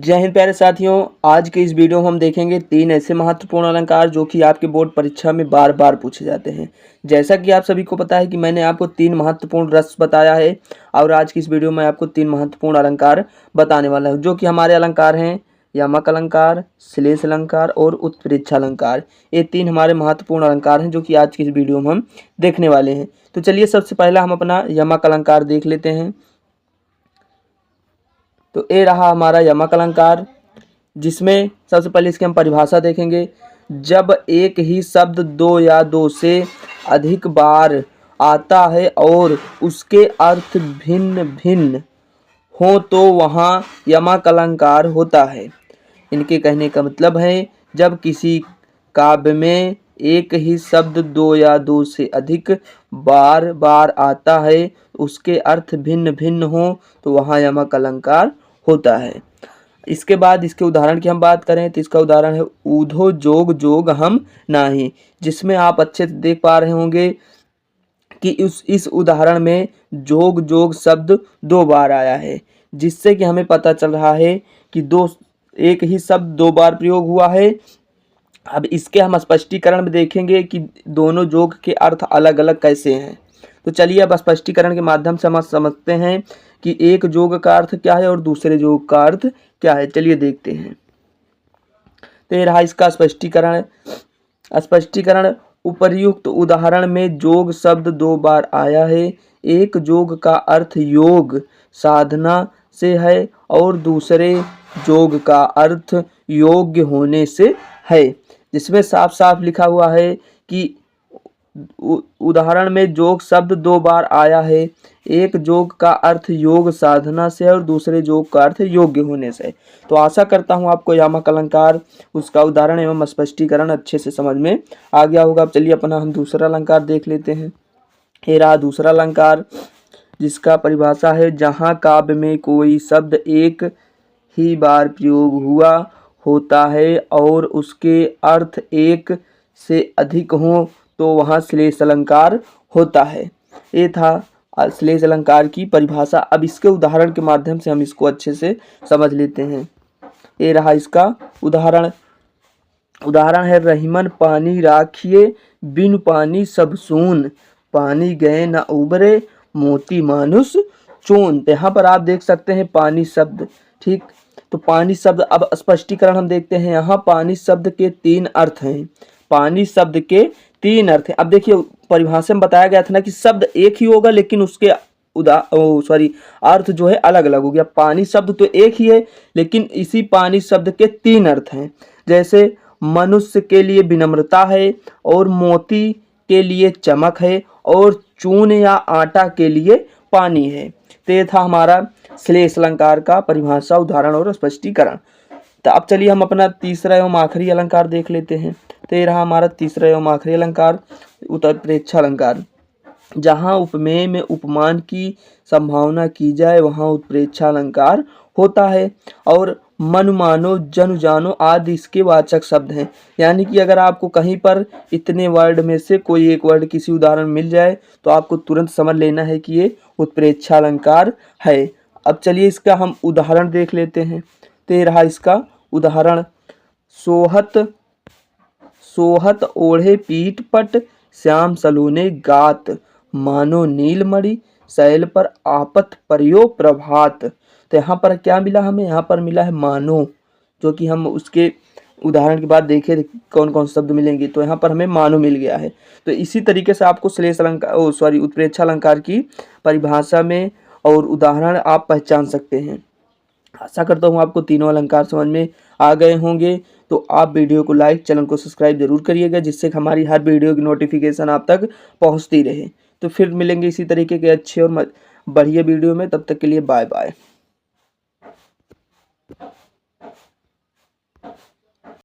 जय हिंद प्यारे साथियों। आज के इस वीडियो में हम देखेंगे 3 ऐसे महत्वपूर्ण अलंकार जो कि आपके बोर्ड परीक्षा में बार बार पूछे जाते हैं। जैसा कि आप सभी को पता है कि मैंने आपको 3 महत्वपूर्ण रस बताया है और आज की इस वीडियो में आपको 3 महत्वपूर्ण अलंकार बताने वाला हूँ, जो कि हमारे अलंकार हैं यमक अलंकार, श्लेष अलंकार और उत्प्रेक्षा अलंकार। ये 3 हमारे महत्वपूर्ण अलंकार हैं जो कि आज की इस वीडियो में हम देखने वाले हैं। तो चलिए सबसे पहला हम अपना यमक अलंकार देख लेते हैं। तो ये रहा हमारा यमक अलंकार, जिसमें सबसे पहले इसकी हम परिभाषा देखेंगे। जब एक ही शब्द 2 या 2 से अधिक बार आता है और उसके अर्थ भिन्न भिन्न हो तो वहाँ यमक अलंकार होता है। इनके कहने का मतलब है, जब किसी काव्य में एक ही शब्द 2 या 2 से अधिक बार बार आता है, उसके अर्थ भिन्न भिन्न हो तो वहाँ यमक अलंकार होता है। इसके बाद इसके उदाहरण की हम बात करें तो इसका उदाहरण है ऊधो जोग जोग हम नाही, जिसमें आप अच्छे से देख पा रहे होंगे कि इस उदाहरण में जोग जोग शब्द 2 बार आया है, जिससे कि हमें पता चल रहा है कि एक ही शब्द 2 बार प्रयोग हुआ है। अब इसके हम स्पष्टीकरण में देखेंगे कि दोनों जोग के अर्थ अलग अलग कैसे हैं। तो चलिए अब स्पष्टीकरण के माध्यम से हम समझते हैं कि एक जोग का अर्थ क्या है और दूसरे जोग का अर्थ क्या है। चलिए देखते हैं। तो ये रहा इसका स्पष्टीकरण। उपर्युक्त उदाहरण में जोग शब्द 2 बार आया है। एक जोग का अर्थ योग साधना से है और दूसरे जोग का अर्थ योग्य होने से है, जिसमें साफ साफ लिखा हुआ है कि उदाहरण में जोग शब्द 2 बार आया है। एक जोग का अर्थ योग साधना से और दूसरे जोग का अर्थ योग्य होने से। तो आशा करता हूँ आपको यमक अलंकार, उसका उदाहरण एवं स्पष्टीकरण अच्छे से समझ में आ गया होगा। अब चलिए अपना हम दूसरा अलंकार देख लेते हैं। ये रहा दूसरा अलंकार, जिसका परिभाषा है जहाँ काव्य में कोई शब्द एक ही बार प्रयोग हुआ होता है और उसके अर्थ एक से अधिक हो तो वहाँ श्लेष अलंकार होता है। ये था श्लेष अलंकार की परिभाषा। अब इसके उदाहरण के माध्यम से हम इसको अच्छे से समझ लेते हैं। ये रहा इसका उदाहरण है रहीमन पानी राखिए बिन पानी सब सून, पानी गए न उबरे मोती मानुष चून। यहाँ पर आप देख सकते हैं पानी शब्द, ठीक। तो पानी शब्द, अब स्पष्टीकरण हम देखते हैं। यहाँ पानी शब्द के 3 अर्थ हैं। पानी शब्द के 3 अर्थ हैं। अब देखिए परिभाषा में बताया गया था ना कि शब्द एक ही होगा लेकिन उसके अर्थ जो है अलग अलग हो गया। पानी शब्द तो एक ही है लेकिन इसी पानी शब्द के 3 अर्थ हैं। जैसे मनुष्य के लिए विनम्रता है और मोती के लिए चमक है और चून या आटा के लिए पानी है। तो ये था हमारा श्लेष अलंकार का परिभाषा, उदाहरण और स्पष्टीकरण। तो अब चलिए हम अपना तीसरा एवं आखिरी अलंकार देख लेते हैं। तो ये रहा हमारा तीसरा एवं आखिरी अलंकार, उत्प्रेक्षा अलंकार। जहाँ उपमेय में उपमान की संभावना की जाए वहाँ उत्प्रेक्षा अलंकार होता है और मन मानो जन जानो आदि इसके वाचक शब्द हैं। यानी कि अगर आपको कहीं पर इतने वर्ड में से कोई एक वर्ड किसी उदाहरण मिल जाए तो आपको तुरंत समझ लेना है कि ये उत्प्रेक्षा अलंकार है। अब चलिए इसका हम उदाहरण देख लेते हैं। तो ये रहा इसका उदाहरण, सोहत ओढ़े पीठ पट श्याम सलोने गात, मानो नीलमणि शैल पर आपत परियो प्रभात। तो यहाँ पर क्या मिला हमें? यहाँ पर मिला है मानो, जो कि हम उसके उदाहरण के बाद देखे कौन कौन शब्द मिलेंगे। तो यहाँ पर हमें मानो मिल गया है। तो इसी तरीके से आपको श्लेष अलंकार उत्प्रेक्षा अलंकार की परिभाषा में और उदाहरण आप पहचान सकते हैं। आशा करता हूँ आपको तीनों अलंकार समझ में आ गए होंगे। तो आप वीडियो को लाइक, चैनल को सब्सक्राइब जरूर करिएगा, जिससे हमारी हर वीडियो की नोटिफिकेशन आप तक पहुँचती रहे। तो फिर मिलेंगे इसी तरीके के अच्छे और बढ़िया वीडियो में। तब तक के लिए बाय बाय।